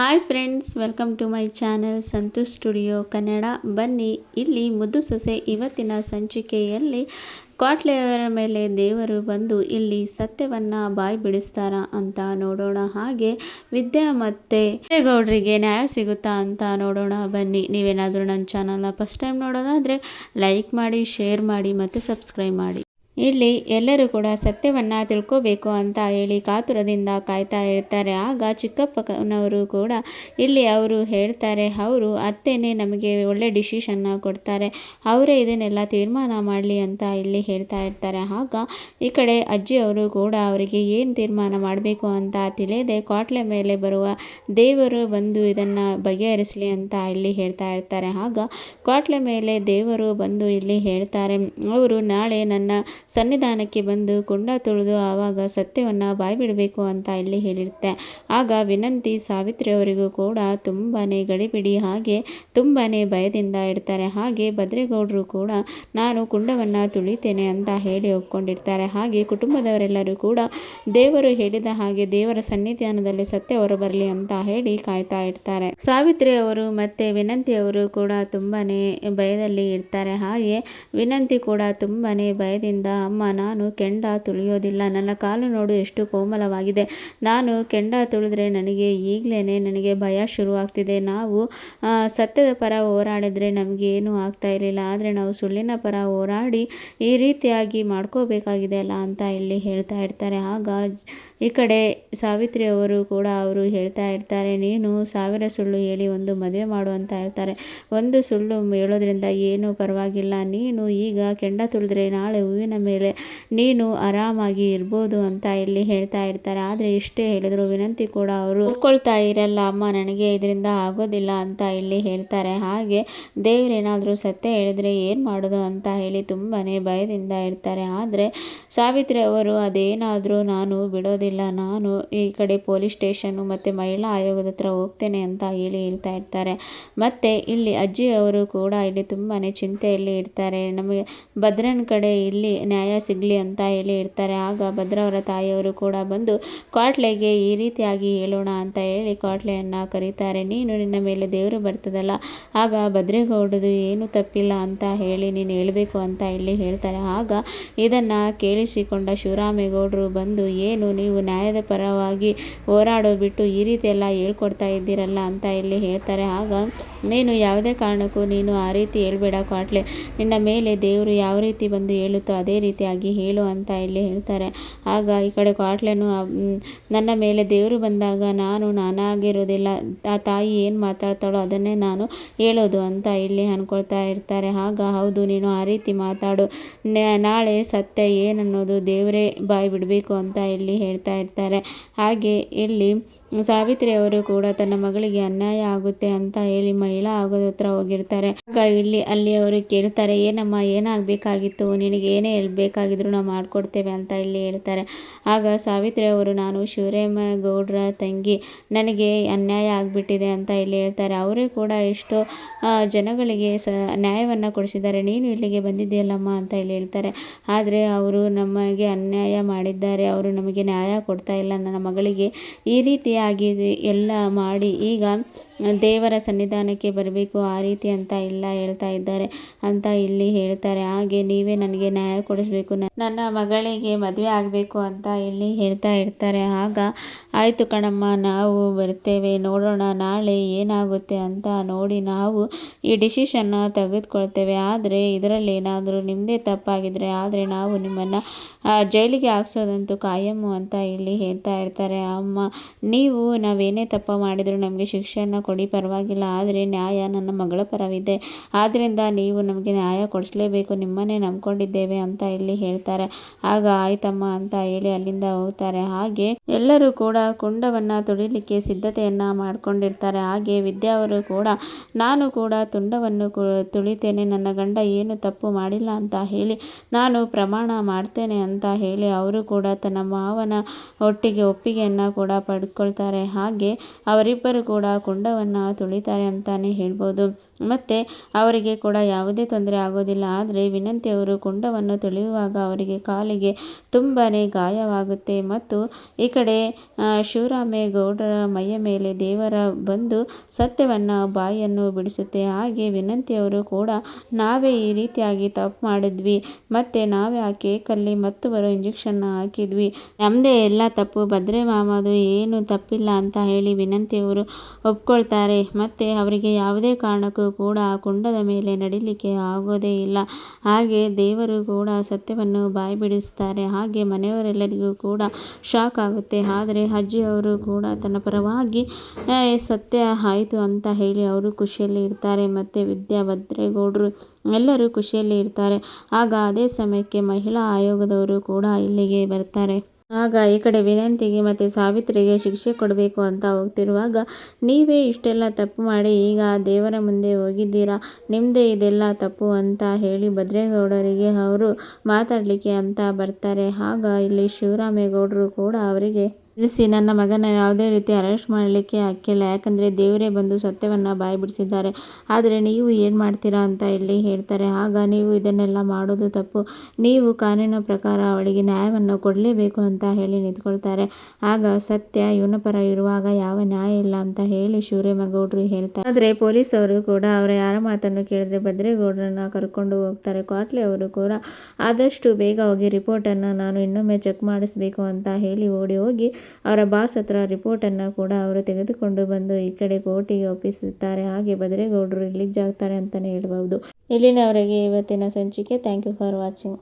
Hi friends, welcome to my channel Santosh studio Kannada. ಬನ್ನಿ, ಇಲ್ಲಿ ಮುದ್ದು ಸೊಸೆ ಇವತ್ತಿನ ಸಂಚಿಕೆಯಲ್ಲಿ ಕ್ವಾಟ್ಲೆಯವರ ಮೇಲೆ ದೇವರು ಬಂದು ಇಲ್ಲಿ ಸತ್ಯವನ್ನು ಬಾಯಿ ಬಿಡಿಸ್ತಾರ ಅಂತ ನೋಡೋಣ. ಹಾಗೆ ವಿದ್ಯಾ ಮತ್ತು ಗೌಡ್ರಿಗೆ ನ್ಯಾಯ ಸಿಗುತ್ತಾ ಅಂತ ನೋಡೋಣ. ಬನ್ನಿ, ನೀವೇನಾದರೂ ನನ್ನ ಚಾನಲ್ನ ಫಸ್ಟ್ ಟೈಮ್ ನೋಡೋದಾದರೆ ಲೈಕ್ ಮಾಡಿ, ಶೇರ್ ಮಾಡಿ ಮತ್ತು ಸಬ್ಸ್ಕ್ರೈಬ್ ಮಾಡಿ. ಇಲ್ಲಿ ಎಲ್ಲರೂ ಕೂಡ ಸತ್ಯವನ್ನು ತಿಳ್ಕೋಬೇಕು ಅಂತ ಹೇಳಿ ಕಾತುರದಿಂದ ಕಾಯ್ತಾ ಇರ್ತಾರೆ. ಆಗ ಚಿಕ್ಕಪ್ಪನವರು ಕೂಡ ಇಲ್ಲಿ ಅವರು ಹೇಳ್ತಾರೆ, ಅವರು ಅತ್ತೆನೇ ನಮಗೆ ಒಳ್ಳೆ ಡಿಸಿಷನ್ನ ಕೊಡ್ತಾರೆ, ಅವರೇ ಇದನ್ನೆಲ್ಲ ತೀರ್ಮಾನ ಮಾಡಲಿ ಅಂತ ಇಲ್ಲಿ ಹೇಳ್ತಾ ಇರ್ತಾರೆ. ಆಗ ಈ ಕಡೆ ಅಜ್ಜಿಯವರು ಕೂಡ ಅವರಿಗೆ ಏನು ತೀರ್ಮಾನ ಮಾಡಬೇಕು ಅಂತ ತಿಳಿಯದೆ ಕ್ವಾಟ್ಲೆ ಮೇಲೆ ಬರುವ ದೇವರು ಬಂದು ಇದನ್ನು ಬಗೆಹರಿಸಲಿ ಅಂತ ಇಲ್ಲಿ ಹೇಳ್ತಾ ಇರ್ತಾರೆ. ಆಗ ಕ್ವಾಟ್ಲೆ ಮೇಲೆ ದೇವರು ಬಂದು ಇಲ್ಲಿ ಹೇಳ್ತಾರೆ, ಅವರು ನಾಳೆ ನನ್ನ ಸನ್ನಿಧಾನಕ್ಕೆ ಬಂದು ಕುಂಡ ತುಳಿದು ಆವಾಗ ಸತ್ಯವನ್ನು ಬಾಯ್ಬಿಡಬೇಕು ಅಂತ ಇಲ್ಲಿ ಹೇಳಿರುತ್ತೆ. ಆಗ ವಿನಂತಿ ಸಾವಿತ್ರಿ ಅವರಿಗೂ ಕೂಡ ತುಂಬಾ ಗಡಿಬಿಡಿ, ಹಾಗೆ ತುಂಬಾ ಭಯದಿಂದ ಇರ್ತಾರೆ. ಹಾಗೆ ಭದ್ರೇಗೌಡರು ಕೂಡ ನಾನು ಕುಂಡವನ್ನು ತುಳಿತೇನೆ ಅಂತ ಹೇಳಿ ಒಪ್ಕೊಂಡಿರ್ತಾರೆ. ಹಾಗೆ ಕುಟುಂಬದವರೆಲ್ಲರೂ ಕೂಡ ದೇವರು ಹೇಳಿದ ಹಾಗೆ ದೇವರ ಸನ್ನಿಧಾನದಲ್ಲಿ ಸತ್ಯ ಹೊರಬರಲಿ ಅಂತ ಹೇಳಿ ಕಾಯ್ತಾ ಇರ್ತಾರೆ. ಸಾವಿತ್ರಿ ಅವರು ಮತ್ತು ವಿನಂತಿ ಅವರು ಕೂಡ ತುಂಬಾ ಭಯದಲ್ಲಿ ಇರ್ತಾರೆ. ಹಾಗೆ ವಿನಂತಿ ಕೂಡ ತುಂಬಾ ಭಯದಿಂದ, ಅಮ್ಮ ನಾನು ಕೆಂಡ ತುಳಿಯೋದಿಲ್ಲ, ನನ್ನ ಕಾಲು ನೋಡು ಎಷ್ಟು ಕೋಮಲವಾಗಿದೆ, ನಾನು ಕೆಂಡ ತುಳಿದ್ರೆ ನನಗೆ ಭಯ ಶುರುವಾಗ್ತಿದೆ, ನಾವು ಸತ್ಯದ ಪರ ಹೋರಾಡಿದ್ರೆ ನಮಗೆ ಏನೂ ಆಗ್ತಾ ಇರಲಿಲ್ಲ, ಆದರೆ ನಾವು ಸುಳ್ಳಿನ ಪರ ಹೋರಾಡಿ ಈ ರೀತಿಯಾಗಿ ಮಾಡ್ಕೋಬೇಕಾಗಿದೆ ಅಲ್ಲ ಅಂತ ಇಲ್ಲಿ ಹೇಳ್ತಾ ಇರ್ತಾರೆ. ಆಗ ಈ ಕಡೆ ಸಾವಿತ್ರಿ ಅವರು ಕೂಡ ಅವರು ಹೇಳ್ತಾ ಇರ್ತಾರೆ, ನೀನು 1000 ಸುಳ್ಳು ಹೇಳಿ ಒಂದು ಮದುವೆ ಮಾಡು ಅಂತ ಹೇಳ್ತಾರೆ. ಒಂದು ಸುಳ್ಳು ಹೇಳೋದ್ರಿಂದ ಏನೂ ಪರವಾಗಿಲ್ಲ, ನೀನು ಈಗ ಕೆಂಡ ತುಳಿದ್ರೆ ನಾಳೆ ಹೂವಿನ ಮೇಲೆ ನೀನು ಆರಾಮಾಗಿ ಇರ್ಬೋದು ಅಂತ ಇಲ್ಲಿ ಹೇಳ್ತಾ ಇರ್ತಾರೆ. ಆದರೆ ಇಷ್ಟೇ ಹೇಳಿದ್ರು ವಿನಂತಿ ಕೂಡ ಅವರು ಒಪ್ಕೊಳ್ತಾ ಇರಲ್ಲ, ಅಮ್ಮ ನನಗೆ ಇದರಿಂದ ಆಗೋದಿಲ್ಲ ಅಂತ ಇಲ್ಲಿ ಹೇಳ್ತಾರೆ. ಹಾಗೆ ದೇವರೇನಾದರೂ ಸತ್ಯ ಹೇಳಿದ್ರೆ ಏನು ಮಾಡೋದು ಅಂತ ಹೇಳಿ ತುಂಬಾ ಭಯದಿಂದ ಇರ್ತಾರೆ. ಆದರೆ ಸಾವಿತ್ರಿ ಅವರು ಅದೇನಾದರೂ ನಾನು ಬಿಡೋದಿಲ್ಲ, ನಾನು ಈ ಕಡೆ ಪೊಲೀಸ್ ಸ್ಟೇಷನ್ನು ಮತ್ತು ಮಹಿಳಾ ಆಯೋಗದ ಹತ್ರ ಹೋಗ್ತೇನೆ ಅಂತ ಹೇಳಿ ಹೇಳ್ತಾ ಇರ್ತಾರೆ. ಮತ್ತು ಇಲ್ಲಿ ಅಜ್ಜಿಯವರು ಕೂಡ ಇಲ್ಲಿ ತುಂಬಾ ಚಿಂತೆಯಲ್ಲಿ ಇರ್ತಾರೆ, ನಮಗೆ ಭದ್ರನ ಕಡೆ ಇಲ್ಲಿ ನ್ಯಾಯ ಸಿಗಲಿ ಅಂತ ಹೇಳಿ ಇರ್ತಾರೆ. ಆಗ ಭದ್ರ ಅವರ ತಾಯಿಯವರು ಕೂಡ ಬಂದು ಕ್ವಾಟ್ಲೆಗೆ ಈ ರೀತಿಯಾಗಿ ಹೇಳೋಣ ಅಂತ ಹೇಳಿ ಕ್ವಾಟ್ಲೆಯನ್ನು ಕರೀತಾರೆ. ನೀನು ನಿನ್ನ ಮೇಲೆ ದೇವರು ಬರ್ತದಲ್ಲ, ಆಗ ಭದ್ರೇಗೌಡದು ಏನು ತಪ್ಪಿಲ್ಲ ಅಂತ ಹೇಳಿ ನೀನು ಹೇಳಬೇಕು ಅಂತ ಇಲ್ಲಿ ಹೇಳ್ತಾರೆ. ಆಗ ಇದನ್ನು ಕೇಳಿಸಿಕೊಂಡ ಶಿವರಾಮೇಗೌಡರು ಬಂದು, ಏನು ನೀವು ನ್ಯಾಯದ ಪರವಾಗಿ ಹೋರಾಡೋ ಬಿಟ್ಟು ಈ ರೀತಿ ಎಲ್ಲ ಹೇಳ್ಕೊಡ್ತಾ ಇದ್ದೀರಲ್ಲ ಅಂತ ಇಲ್ಲಿ ಹೇಳ್ತಾರೆ. ಆಗ ನೀನು ಯಾವುದೇ ಕಾರಣಕ್ಕೂ ನೀನು ಆ ರೀತಿ ಹೇಳ್ಬೇಡ ಕ್ವಾಟ್ಲೆ, ನಿನ್ನ ಮೇಲೆ ದೇವರು ಯಾವ ರೀತಿ ಬಂದು ಹೇಳುತ್ತೋ ಅದೇ ರೀತಿಯಾಗಿ ಹೇಳು ಅಂತ ಇಲ್ಲಿ ಹೇಳ್ತಾರೆ. ಆಗ ಈ ಕಡೆ ಕ್ವಾಟ್ಲೆನು, ನನ್ನ ಮೇಲೆ ದೇವರು ಬಂದಾಗ ನಾನಾಗಿರೋದಿಲ್ಲ, ಆ ತಾಯಿ ಏನು ಮಾತಾಡ್ತಾಳೋ ಅದನ್ನೇ ನಾನು ಹೇಳೋದು ಅಂತ ಇಲ್ಲಿ ಅಂದ್ಕೊಳ್ತಾ ಇರ್ತಾರೆ. ಆಗ ಹೌದು, ನೀನು ಆ ರೀತಿ ಮಾತಾಡು, ನಾಳೆ ಸತ್ಯ ಏನನ್ನೋದು ದೇವರೇ ಬಾಯಿ ಬಿಡಬೇಕು ಅಂತ ಇಲ್ಲಿ ಹೇಳ್ತಾ ಇರ್ತಾರೆ. ಹಾಗೆ ಇಲ್ಲಿ ಸಾವಿತ್ರಿ ಅವರು ಕೂಡ ತನ್ನ ಮಗಳಿಗೆ ಅನ್ಯಾಯ ಆಗುತ್ತೆ ಅಂತ ಹೇಳಿ ಮಹಿಳಾ ಆಗೋದ ಹತ್ರ ಹೋಗಿರ್ತಾರೆ. ಆಗ ಅಲ್ಲಿ ಅವರು ಕೇಳ್ತಾರೆ, ಏನಮ್ಮ ಏನಾಗಬೇಕಾಗಿತ್ತು, ನಿನಗೆ ಏನೇ ಬೇಕಾಗಿದ್ರು ನಾವು ಮಾಡಿಕೊಡ್ತೇವೆ ಅಂತ ಇಲ್ಲಿ ಹೇಳ್ತಾರೆ. ಆಗ ಸಾವಿತ್ರಿ ಅವರು, ನಾನು ಶಿವರಾಮೇಗೌಡರ ತಂಗಿ, ನನಗೆ ಅನ್ಯಾಯ ಆಗಿಬಿಟ್ಟಿದೆ ಅಂತ ಇಲ್ಲಿ ಹೇಳ್ತಾರೆ. ಅವರೇ ಕೂಡ ಎಷ್ಟೋ ಜನಗಳಿಗೆ ನ್ಯಾಯವನ್ನು ಕೊಡಿಸಿದ್ದಾರೆ, ನೀನು ಇಲ್ಲಿಗೆ ಬಂದಿದ್ದೀಯಲ್ಲಮ್ಮ ಅಂತ ಇಲ್ಲಿ ಹೇಳ್ತಾರೆ. ಆದರೆ ಅವರು ನಮಗೆ ಅನ್ಯಾಯ ಮಾಡಿದ್ದಾರೆ, ಅವರು ನಮಗೆ ನ್ಯಾಯ ಕೊಡ್ತಾ ಇಲ್ಲ, ನನ್ನ ಮಗಳಿಗೆ ಈ ರೀತಿಯಾಗಿ ಎಲ್ಲ ಮಾಡಿ ಈಗ ದೇವರ ಸನ್ನಿಧಾನಕ್ಕೆ ಬರಬೇಕು ಆ ರೀತಿ ಅಂತ ಎಲ್ಲ ಹೇಳ್ತಾ ಇದ್ದಾರೆ ಅಂತ ಇಲ್ಲಿ ಹೇಳ್ತಾರೆ. ಹಾಗೆ ನೀವೇ ನನಗೆ ನ್ಯಾಯ ಕೊಡಿಸ್ಬೇಕು, ನನ್ನ ಮಗಳಿಗೆ ಮದುವೆ ಆಗಬೇಕು ಅಂತ ಇಲ್ಲಿ ಹೇಳ್ತಾ ಇರ್ತಾರೆ. ಆಗ ಆಯಿತು ಕಣಮ್ಮ, ನಾವು ಬರ್ತೇವೆ, ನೋಡೋಣ ನಾಳೆ ಏನಾಗುತ್ತೆ ಅಂತ ನೋಡಿ ನಾವು ಈ ಡಿಸಿಷನ್ನ ತೆಗೆದುಕೊಳ್ತೇವೆ, ಆದರೆ ಇದರಲ್ಲಿ ಏನಾದರೂ ನಿಮ್ಮದೇ ತಪ್ಪಾಗಿದ್ರೆ ಆದರೆ ನಾವು ನಿಮ್ಮನ್ನು ಜೈಲಿಗೆ ಹಾಕ್ಸೋದಂತೂ ಕಾಯಮ್ಮು ಅಂತ ಇಲ್ಲಿ ಹೇಳ್ತಾ ಇರ್ತಾರೆ. ಅಮ್ಮ, ನಾವೇನೇ ತಪ್ಪು ಮಾಡಿದರೂ ನಮಗೆ ಶಿಕ್ಷೆಯನ್ನು ಕೊಡಿ, ಪರವಾಗಿಲ್ಲ, ಆದರೆ ನ್ಯಾಯ ನನ್ನ ಮಗಳ ಪರವಿದೆ, ಆದ್ದರಿಂದ ನೀವು ನಮಗೆ ನ್ಯಾಯ ಕೊಡಿಸ್ಲೇಬೇಕು, ನಿಮ್ಮನ್ನೇ ನಂಬ್ಕೊಂಡಿದ್ದೇವೆ ಅಂತ ಇಲ್ಲಿ ಹೇಳ್ತಾರೆ. ಆಗ ಆಯ್ತಮ್ಮ ಅಂತ ಹೇಳಿ ಅಲ್ಲಿಂದ ಹೋಗ್ತಾರೆ. ಹಾಗೆ ಎಲ್ಲರೂ ಕೂಡ ಕುಂಡವನ್ನು ತುಳಿಲಿಕ್ಕೆ ಸಿದ್ಧತೆಯನ್ನು ಮಾಡ್ಕೊಂಡಿರ್ತಾರೆ. ಹಾಗೆ ವಿದ್ಯಾ ಅವರು ಕೂಡ, ನಾನು ಕೂಡ ತುಂಡವನ್ನು ತುಳಿತೇನೆ, ನನ್ನ ಗಂಡ ಏನು ತಪ್ಪು ಮಾಡಿಲ್ಲ ಅಂತ ಹೇಳಿ ನಾನು ಪ್ರಮಾಣ ಮಾಡ್ತೇನೆ ಅಂತ ಹೇಳಿ ಅವರು ಕೂಡ ತನ್ನ ಮಾವನ ಒಟ್ಟಿಗೆ ಒಪ್ಪಿಗೆಯನ್ನು ಕೂಡ ಪಡ್ಕೊಳ್ತಾರೆ. ಕೊಡ್ತಾರೆ. ಹಾಗೆ ಅವರಿಬ್ಬರು ಕೂಡ ಕುಂಡವನ್ನು ತುಳಿತಾರೆ ಅಂತಲೇ ಹೇಳ್ಬೋದು. ಮತ್ತು ಅವರಿಗೆ ಕೂಡ ಯಾವುದೇ ತೊಂದರೆ ಆಗೋದಿಲ್ಲ. ಆದರೆ ವಿನಂತಿ ಅವರು ಕುಂಡವನ್ನು ತುಳಿಯುವಾಗ ಅವರಿಗೆ ಕಾಲಿಗೆ ತುಂಬಾ ಗಾಯವಾಗುತ್ತೆ. ಮತ್ತು ಈ ಕಡೆ ಶಿವರಾಮೇಗೌಡರ ಮೈಯ ಮೇಲೆ ದೇವರ ಬಂದು ಸತ್ಯವನ್ನು ಬಾಯಿಯನ್ನು ಬಿಡಿಸುತ್ತೆ. ಹಾಗೆ ವಿನಂತಿಯವರು ಕೂಡ ನಾವೇ ಈ ರೀತಿಯಾಗಿ ತಪ್ಪು ಮಾಡಿದ್ವಿ, ಮತ್ತು ನಾವೇ ಆ ಕೇಕಲ್ಲಿ ಮತ್ತು ಬರೋ ಇಂಜೆಕ್ಷನ್ನ ಹಾಕಿದ್ವಿ, ನಮ್ಮದೇ ಎಲ್ಲ ತಪ್ಪು, ಭದ್ರೆ ಮಾಮದು ಏನು ತಪ್ಪಿಲ್ಲ ಅಂತ ಹೇಳಿ ವಿನಂತಿಯವರು ಒಪ್ಕೊಳ್ತಾರೆ. ಮತ್ತು ಅವರಿಗೆ ಯಾವುದೇ ಕಾರಣಕ್ಕೂ ಕೂಡ ಆ ಕುಂಡದ ಮೇಲೆ ನಡಿಲಿಕ್ಕೆ ಆಗೋದೇ ಇಲ್ಲ. ಹಾಗೆ ದೇವರು ಕೂಡ ಸತ್ಯವನ್ನು ಬಾಯಿ ಬಿಡಿಸ್ತಾರೆ. ಹಾಗೆ ಮನೆಯವರೆಲ್ಲರಿಗೂ ಕೂಡ ಶಾಕ್ ಆಗುತ್ತೆ. ಆದರೆ ಅಜ್ಜಿಯವರು ಕೂಡ ತನ್ನ ಪರವಾಗಿ ಸತ್ಯ ಆಯಿತು ಅಂತ ಹೇಳಿ ಅವರು ಖುಷಿಯಲ್ಲಿ ಇರ್ತಾರೆ. ಮತ್ತು ವಿದ್ಯಾ, ಭದ್ರೇಗೌಡರು ಎಲ್ಲರೂ ಖುಷಿಯಲ್ಲಿ ಇರ್ತಾರೆ. ಆಗ ಅದೇ ಸಮಯಕ್ಕೆ ಮಹಿಳಾ ಆಯೋಗದವರು ಕೂಡ ಇಲ್ಲಿಗೆ ಬರ್ತಾರೆ. ಆಗ ಈ ಕಡೆ ವಿನಂತಿಗೆ ಮತ್ತು ಸಾವಿತ್ರಿಗೆ ಶಿಕ್ಷೆ ಕೊಡಬೇಕು ಅಂತ ಹೋಗ್ತಿರುವಾಗ, ನೀವೇ ಇಷ್ಟೆಲ್ಲ ತಪ್ಪು ಮಾಡಿ ಈಗ ದೇವರ ಮುಂದೆ ಹೋಗಿದ್ದೀರಾ, ನಿಮ್ಮದೇ ಇದೆಲ್ಲ ತಪ್ಪು ಅಂತ ಹೇಳಿ ಭದ್ರೇಗೌಡರಿಗೆ ಅವರು ಮಾತಾಡಲಿಕ್ಕೆ ಅಂತ ಬರ್ತಾರೆ. ಆಗ ಇಲ್ಲಿ ಶಿವರಾಮೇಗೌಡರು ಕೂಡ ಅವರಿಗೆ ತಿಳಿಸಿ, ನನ್ನ ಮಗನ ಯಾವುದೇ ರೀತಿ ಅರೆಸ್ಟ್ ಮಾಡಲಿಕ್ಕೆ ಹಕ್ಕಿಲ್ಲ, ಯಾಕಂದರೆ ದೇವರೇ ಬಂದು ಸತ್ಯವನ್ನು ಬಾಯಿ ಬಿಡಿಸಿದ್ದಾರೆ. ಆದರೆ ನೀವು ಏನು ಮಾಡ್ತೀರಾ ಅಂತ ಇಲ್ಲಿ ಹೇಳ್ತಾರೆ. ಆಗ ನೀವು ಇದನ್ನೆಲ್ಲ ಮಾಡೋದು ತಪ್ಪು, ನೀವು ಕಾನೂನಿನ ಪ್ರಕಾರ ಅವಳಿಗೆ ನ್ಯಾಯವನ್ನು ಕೊಡಲೇಬೇಕು ಅಂತ ಹೇಳಿ ನಿಂತ್ಕೊಳ್ತಾರೆ. ಆಗ ಸತ್ಯ ಇವನ ಪರ ಇರುವಾಗ ಯಾವ ನ್ಯಾಯ ಇಲ್ಲ ಅಂತ ಹೇಳಿ ಶಿವರಾಮೇಗೌಡರು ಹೇಳ್ತಾರೆ. ಆದರೆ ಪೊಲೀಸವರು ಕೂಡ ಅವರ ಯಾರ ಮಾತನ್ನು ಕೇಳಿದ್ರೆ ಭದ್ರೇಗೌಡರನ್ನ ಕರ್ಕೊಂಡು ಹೋಗ್ತಾರೆ. ಕ್ವಾಟ್ಲೆ ಅವರು ಕೂಡ ಆದಷ್ಟು ಬೇಗ ಹೋಗಿ ರಿಪೋರ್ಟನ್ನು ನಾನು ಇನ್ನೊಮ್ಮೆ ಚೆಕ್ ಮಾಡಿಸ್ಬೇಕು ಅಂತ ಹೇಳಿ ಓಡಿ ಹೋಗಿ ಅವರ ಬಾಸ್ ಹತ್ರ ರಿಪೋರ್ಟನ್ನು ಕೂಡ ಅವರು ತೆಗೆದುಕೊಂಡು ಬಂದು ಈ ಕಡೆ ಕೋರ್ಟಿಗೆ ಒಪ್ಪಿಸುತ್ತಾರೆ. ಹಾಗೆ ಭದ್ರೇಗೌಡರು ರಿಲೀಸ್ ಆಗ್ತಾರೆ ಅಂತಲೇ ಹೇಳ್ಬೋದು. ಇಲ್ಲಿನವರೆಗೆ ಇವತ್ತಿನ ಸಂಚಿಕೆ. Thank you for watching.